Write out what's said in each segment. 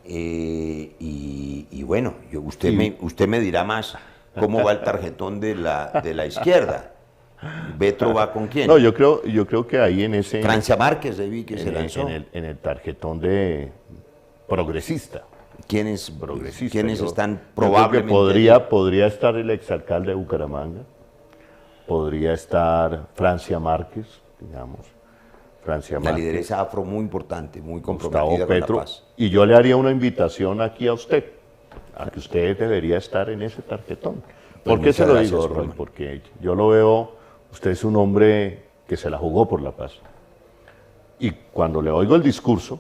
y bueno, usted me dirá más cómo va el tarjetón de la izquierda. ¿Petro va con quién? No, yo creo que ahí en ese... Francia Márquez, vi que se lanzó. En el tarjetón de progresista. ¿Quiénes están probablemente? Yo creo que podría estar el exalcalde de Bucaramanga, podría estar Francia Márquez, digamos. Francia La Márquez, lideresa afro muy importante, muy comprometida Gustavo con Petro, la paz. y yo le haría una invitación aquí a usted, a que usted debería estar en ese tarjetón. ¿Por qué se lo digo, Roy? Porque yo lo veo, usted es un hombre que se la jugó por la paz. Y cuando le oigo el discurso,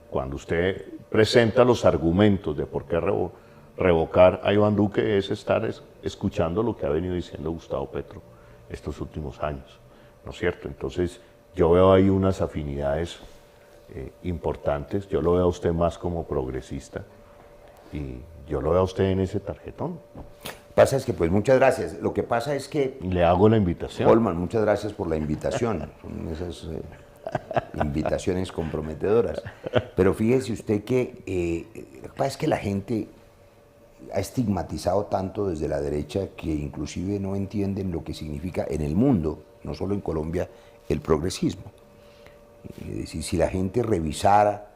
cuando usted presenta los argumentos de por qué revocar a Iván Duque, es estar escuchando lo que ha venido diciendo Gustavo Petro estos últimos años, ¿no es cierto? Entonces, yo veo ahí unas afinidades importantes, yo lo veo a usted más como progresista y yo lo veo a usted en ese tarjetón. Pasa es que, pues, muchas gracias. Lo que pasa es que... Le hago la invitación. Holman, muchas gracias por la invitación. Son esas invitaciones comprometedoras. Pero fíjese usted que lo que pasa es que la gente ha estigmatizado tanto desde la derecha que inclusive no entienden lo que significa en el mundo, no solo en Colombia, el progresismo. Es decir, si la gente revisara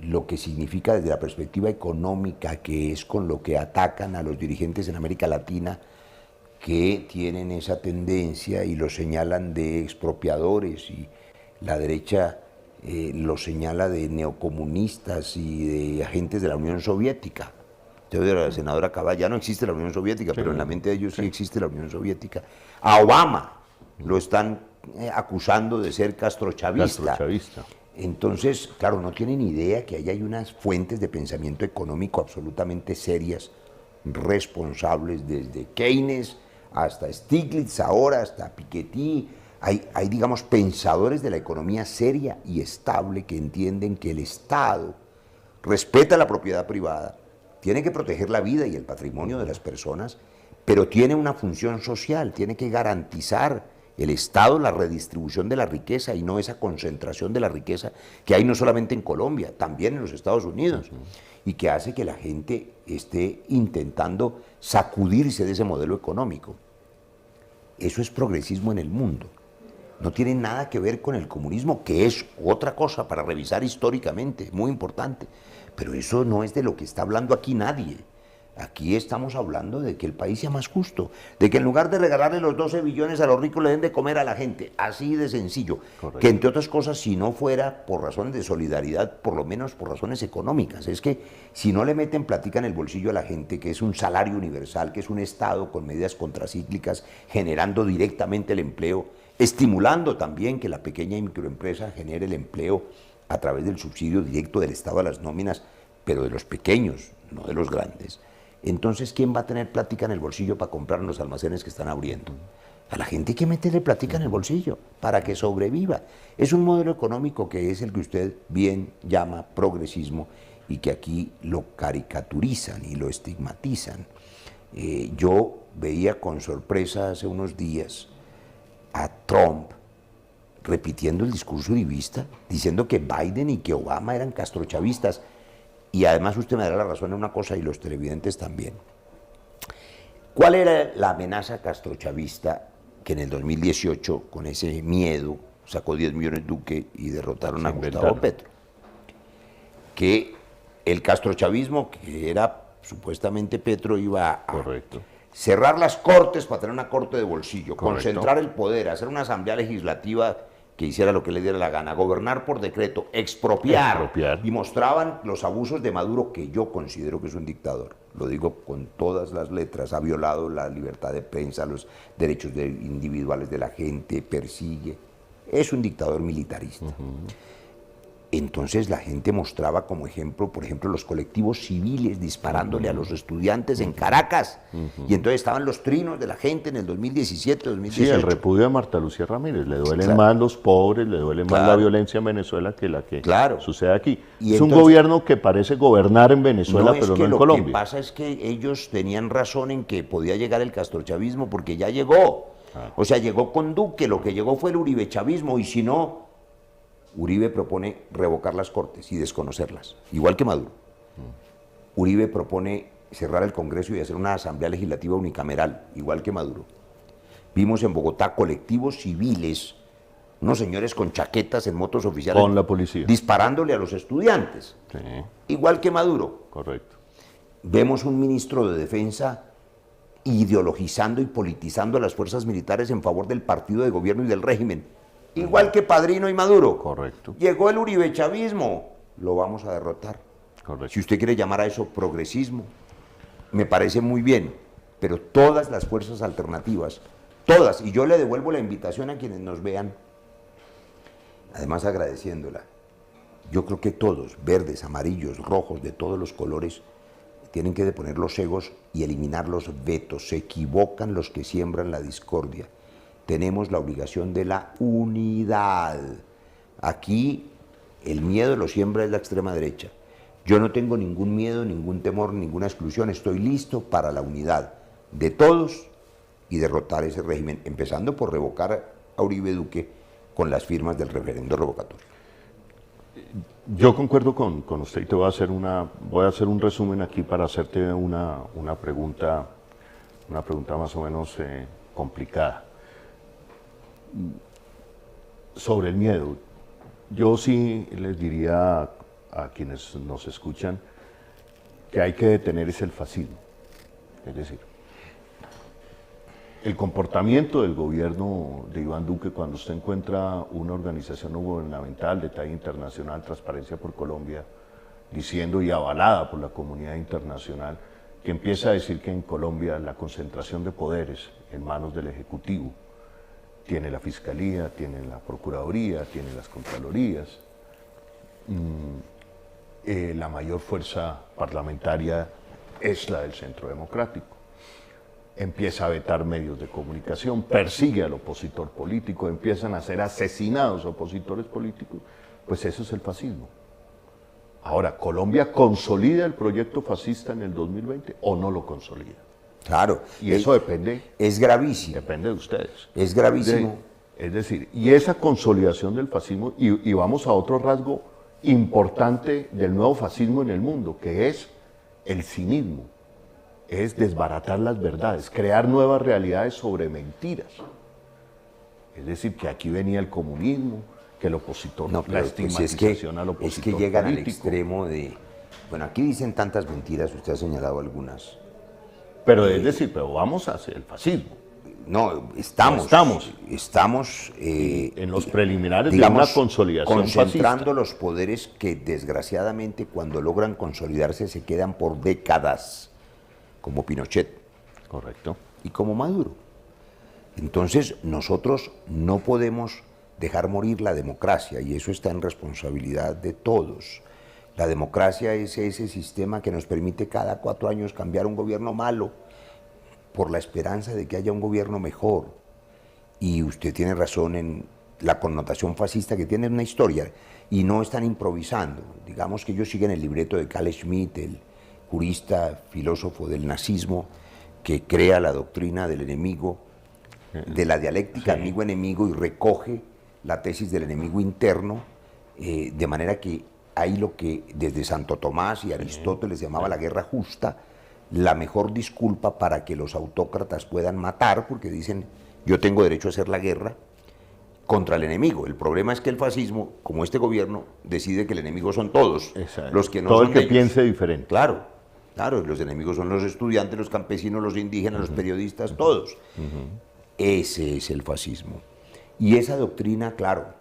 lo que significa desde la perspectiva económica, que es con lo que atacan a los dirigentes en América Latina, que tienen esa tendencia y los señalan de expropiadores, y la derecha los señala de neocomunistas y de agentes de la Unión Soviética. La senadora Cabal, ya no existe la Unión Soviética, pero en la mente de ellos sí existe la Unión Soviética. A Obama lo están acusando de ser castrochavista. Entonces, claro, no tienen idea que ahí hay unas fuentes de pensamiento económico absolutamente serias, responsables, desde Keynes hasta Stiglitz, ahora hasta Piketty. Hay, digamos, pensadores de la economía seria y estable que entienden que el Estado respeta la propiedad privada, tiene que proteger la vida y el patrimonio de las personas, pero tiene una función social, tiene que garantizar el Estado la redistribución de la riqueza y no esa concentración de la riqueza que hay no solamente en Colombia, también en los Estados Unidos, y que hace que la gente esté intentando sacudirse de ese modelo económico. Eso es progresismo en el mundo. No tiene nada que ver con el comunismo, que es otra cosa para revisar históricamente, muy importante. Pero eso no es de lo que está hablando aquí nadie. Aquí estamos hablando de que el país sea más justo, de que en lugar de regalarle los 12 billones a los ricos le den de comer a la gente, así de sencillo. Correcto. Que entre otras cosas, si no fuera por razones de solidaridad, por lo menos por razones económicas. Es que si no le meten platica en el bolsillo a la gente, que es un salario universal, que es un Estado con medidas contracíclicas, generando directamente el empleo, estimulando también que la pequeña y microempresa genere el empleo a través del subsidio directo del Estado a las nóminas, pero de los pequeños, no de los grandes. Entonces, ¿quién va a tener plática en el bolsillo para comprar los almacenes que están abriendo? A la gente hay que meterle plática en el bolsillo para que sobreviva. Es un modelo económico que es el que usted bien llama progresismo y que aquí lo caricaturizan y lo estigmatizan. Yo veía con sorpresa hace unos días a Trump repitiendo el discurso uribista, diciendo que Biden y que Obama eran castrochavistas. Y además usted me dará la razón en una cosa y los televidentes también. ¿Cuál era la amenaza castrochavista que en el 2018, con ese miedo, sacó 10 millones Duque y derrotaron a Gustavo Petro? Que el castrochavismo, que era supuestamente Petro, iba a cerrar las cortes para tener una corte de bolsillo, concentrar el poder, hacer una asamblea legislativa que hiciera lo que le diera la gana, gobernar por decreto, expropiar, y mostraban los abusos de Maduro, que yo considero que es un dictador, lo digo con todas las letras, ha violado la libertad de prensa, los derechos individuales de la gente, persigue, es un dictador militarista. Entonces la gente mostraba como ejemplo, por ejemplo, los colectivos civiles disparándole a los estudiantes en Caracas. Y entonces estaban los trinos de la gente en el 2017, 2018. Sí, el repudio de Marta Lucía Ramírez. Le duelen más los pobres, le duele más la violencia en Venezuela que la que sucede aquí. Y es un gobierno que parece gobernar en Venezuela, pero no en Colombia. Lo que pasa es que ellos tenían razón en que podía llegar el castrochavismo, porque ya llegó. O sea, llegó con Duque, lo que llegó fue el uribechavismo, y si no, Uribe propone revocar las cortes y desconocerlas, igual que Maduro. Uribe propone cerrar el Congreso y hacer una asamblea legislativa unicameral, igual que Maduro. Vimos en Bogotá colectivos civiles, unos señores con chaquetas en motos oficiales. Con la policía. Disparándole a los estudiantes, Sí, igual que Maduro. correcto. Vemos un ministro de Defensa ideologizando y politizando a las fuerzas militares en favor del partido de gobierno y del régimen, igual que Padrino y Maduro. Correcto. Llegó el uribechavismo, lo vamos a derrotar. Correcto. Si usted quiere llamar a eso progresismo, me parece muy bien, pero todas las fuerzas alternativas, todas, y yo le devuelvo la invitación a quienes nos vean, además agradeciéndola, yo creo que todos, verdes, amarillos, rojos, de todos los colores, tienen que deponer los egos y eliminar los vetos. Se equivocan los que siembran la discordia. Tenemos la obligación de la unidad. Aquí el miedo lo siembra es la extrema derecha. Yo no tengo ningún miedo, ningún temor, ninguna exclusión. Estoy listo para la unidad de todos y derrotar ese régimen, empezando por revocar a Uribe Duque con las firmas del referendo revocatorio. Yo concuerdo con usted y te voy a hacer un resumen aquí para hacerte una pregunta más o menos complicada. Sobre el miedo, yo sí les diría a quienes nos escuchan que hay que detener el fascismo. Es decir, el comportamiento del gobierno de Iván Duque cuando usted encuentra una organización no gubernamental de talla internacional, Transparencia por Colombia, diciendo y avalada por la comunidad internacional, que empieza a decir que en Colombia la concentración de poderes en manos del Ejecutivo, tiene la Fiscalía, tiene la Procuraduría, tiene las Contralorías, la mayor fuerza parlamentaria es la del Centro Democrático. Empieza a vetar medios de comunicación, persigue al opositor político, empiezan a ser asesinados opositores políticos, pues eso es el fascismo. Ahora, ¿Colombia consolida el proyecto fascista en el 2020 o no lo consolida? Claro. Y eso depende. Es gravísimo. Depende de ustedes. Es gravísimo. Es decir, y esa consolidación del fascismo, y vamos a otro rasgo importante del nuevo fascismo en el mundo, que es el cinismo. Es desbaratar las verdades, crear nuevas realidades sobre mentiras. Es decir, que aquí venía el comunismo, que el opositor, no, la estigmatización al opositor es que llegan político. al extremo de... Bueno, aquí dicen tantas mentiras, usted ha señalado algunas. Pero es decir, pero vamos hacia el fascismo. No, estamos en los preliminares digamos, de una consolidación concentrando fascista. los poderes que desgraciadamente cuando logran consolidarse se quedan por décadas, como Pinochet. Correcto. Y como Maduro. Entonces nosotros no podemos dejar morir la democracia y eso está en responsabilidad de todos. La democracia es ese sistema que nos permite cada 4 años cambiar un gobierno malo por la esperanza de que haya un gobierno mejor. Y usted tiene razón en la connotación fascista que tiene una historia y no están improvisando. Digamos que ellos siguen el libreto de Carl Schmitt, el jurista, filósofo del nazismo, que crea la doctrina del enemigo, de la dialéctica sí. amigo-enemigo y recoge la tesis del enemigo interno, de manera que hay lo que desde Santo Tomás y Aristóteles llamaba la guerra justa, la mejor disculpa para que los autócratas puedan matar, porque dicen, yo tengo derecho a hacer la guerra contra el enemigo. El problema es que el fascismo, como este gobierno, decide que el enemigo son todos. Exacto. Los que no todo son el que ellos. piense diferente. Claro, claro, los enemigos son los estudiantes, los campesinos, los indígenas, los periodistas, todos. Ese es el fascismo. Y esa doctrina, claro,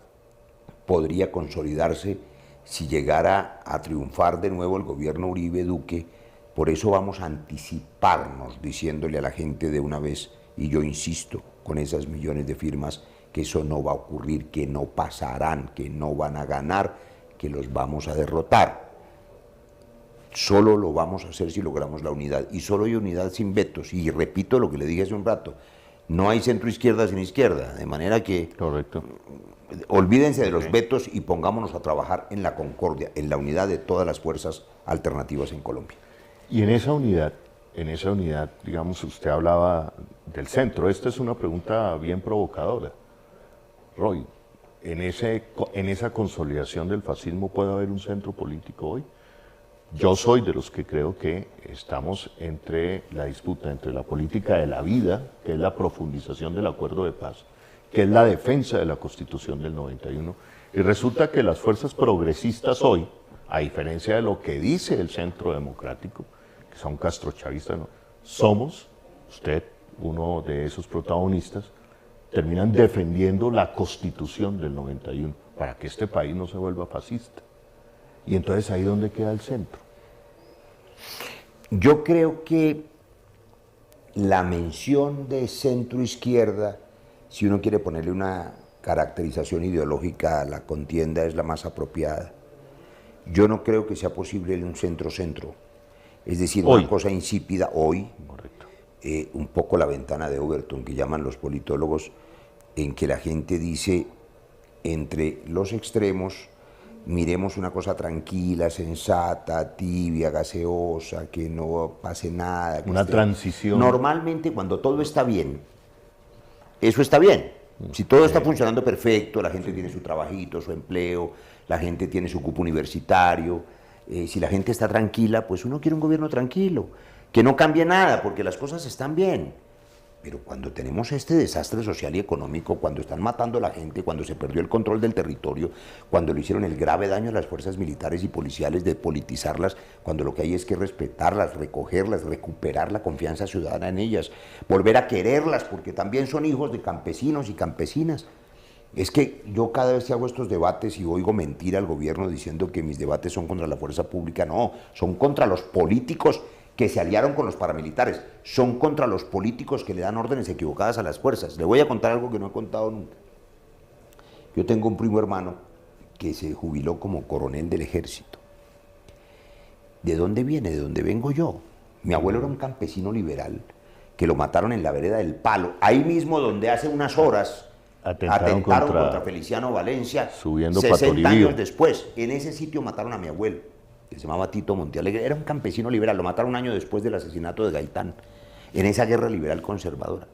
podría consolidarse si llegara a triunfar de nuevo el gobierno Uribe Duque. Por eso vamos a anticiparnos diciéndole a la gente de una vez, y yo insisto con esas millones de firmas, que eso no va a ocurrir, que no pasarán, que no van a ganar, que los vamos a derrotar. Solo lo vamos a hacer si logramos la unidad, y solo hay unidad sin vetos, y repito lo que le dije hace un rato, no hay centro izquierda sin izquierda, de manera que Correcto. olvídense de los vetos y pongámonos a trabajar en la concordia, en la unidad de todas las fuerzas alternativas en Colombia. Y en esa unidad, digamos, usted hablaba del centro. Esta es una pregunta bien provocadora. Roy, ¿en esa consolidación del fascismo puede haber un centro político hoy? Yo soy de los que creo que estamos entre la disputa entre la política de la vida, que es la profundización del acuerdo de paz, que es la defensa de la Constitución del 91, y resulta que las fuerzas progresistas hoy, a diferencia de lo que dice el Centro Democrático, que son castrochavistas, ¿no?, somos, usted, uno de esos protagonistas, terminan defendiendo la Constitución del 91 para que este país no se vuelva fascista. Y entonces ahí donde queda el centro. Yo creo que la mención de centro izquierda, si uno quiere ponerle una caracterización ideológica a la contienda, es la más apropiada. Yo no creo que sea posible un centro-centro. Es decir, Hoy. una cosa insípida hoy, Correcto. un poco la ventana de Overton, que llaman los politólogos, en que la gente dice, entre los extremos, miremos una cosa tranquila, sensata, tibia, gaseosa, que no pase nada. Que Una transición. Normalmente cuando todo está bien, eso está bien. Si todo está funcionando perfecto, la gente tiene su trabajito, su empleo, la gente tiene su cupo universitario, si la gente está tranquila, pues uno quiere un gobierno tranquilo, que no cambie nada, porque las cosas están bien. Pero cuando tenemos este desastre social y económico, cuando están matando a la gente, cuando se perdió el control del territorio, cuando le hicieron el grave daño a las fuerzas militares y policiales de politizarlas, cuando lo que hay es que respetarlas, recogerlas, recuperar la confianza ciudadana en ellas, volver a quererlas, porque también son hijos de campesinos y campesinas. Es que yo cada vez que hago estos debates y oigo mentir al gobierno diciendo que mis debates son contra la fuerza pública, no, son contra los políticos que se aliaron con los paramilitares, son contra los políticos que le dan órdenes equivocadas a las fuerzas. Le voy a contar algo que no he contado nunca. Yo tengo un primo hermano que se jubiló como coronel del ejército. ¿De dónde viene? ¿De dónde vengo yo? Mi abuelo era un campesino liberal que lo mataron en la vereda del Palo, ahí mismo donde hace unas horas atentaron contra Feliciano Valencia, subiendo 60 años después. En ese sitio mataron a mi abuelo, que se llamaba Tito Montealegre, era un campesino liberal, lo mataron un año después del asesinato de Gaitán, en esa guerra liberal conservadora.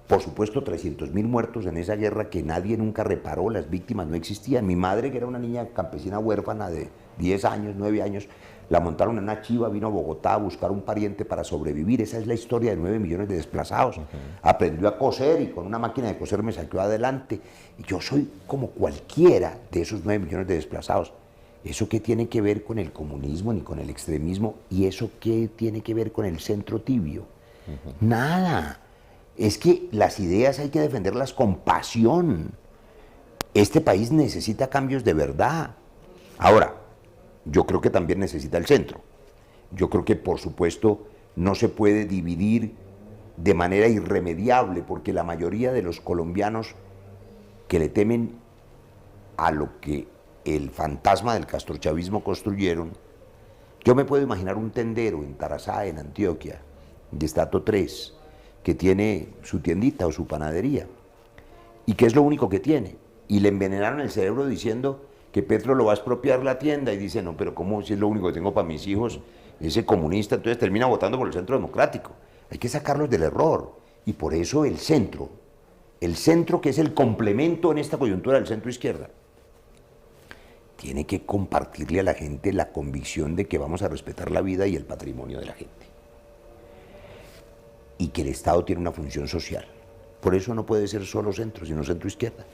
Por supuesto, 300.000 muertos en esa guerra que nadie nunca reparó, las víctimas no existían. Mi madre, que era una niña campesina huérfana de 10 años, 9 años, la montaron en una chiva, vino a Bogotá a buscar un pariente para sobrevivir. Esa es la historia de 9 millones de desplazados. Aprendió a coser y con una máquina de coser me sacó adelante. Y yo soy como cualquiera de esos 9 millones de desplazados. ¿Eso qué tiene que ver con el comunismo ni con el extremismo? ¿Y eso qué tiene que ver con el centro tibio? Nada. Es que las ideas hay que defenderlas con pasión. Este país necesita cambios de verdad. Ahora, yo creo que también necesita el centro. Yo creo que, por supuesto, no se puede dividir de manera irremediable, porque la mayoría de los colombianos que le temen a lo que el fantasma del castrochavismo construyeron, yo me puedo imaginar un tendero en Tarazá, en Antioquia, de estrato 3, que tiene su tiendita o su panadería, y que es lo único que tiene, y le envenenaron el cerebro diciendo que Petro lo va a expropiar la tienda, y dice, no, pero ¿cómo si es lo único que tengo para mis hijos? Ese comunista, entonces termina votando por el Centro Democrático. Hay que sacarlos del error, y por eso el centro que es el complemento en esta coyuntura del centro izquierda, tiene que compartirle a la gente la convicción de que vamos a respetar la vida y el patrimonio de la gente. Y que el Estado tiene una función social. Por eso no puede ser solo centro, sino centro izquierda.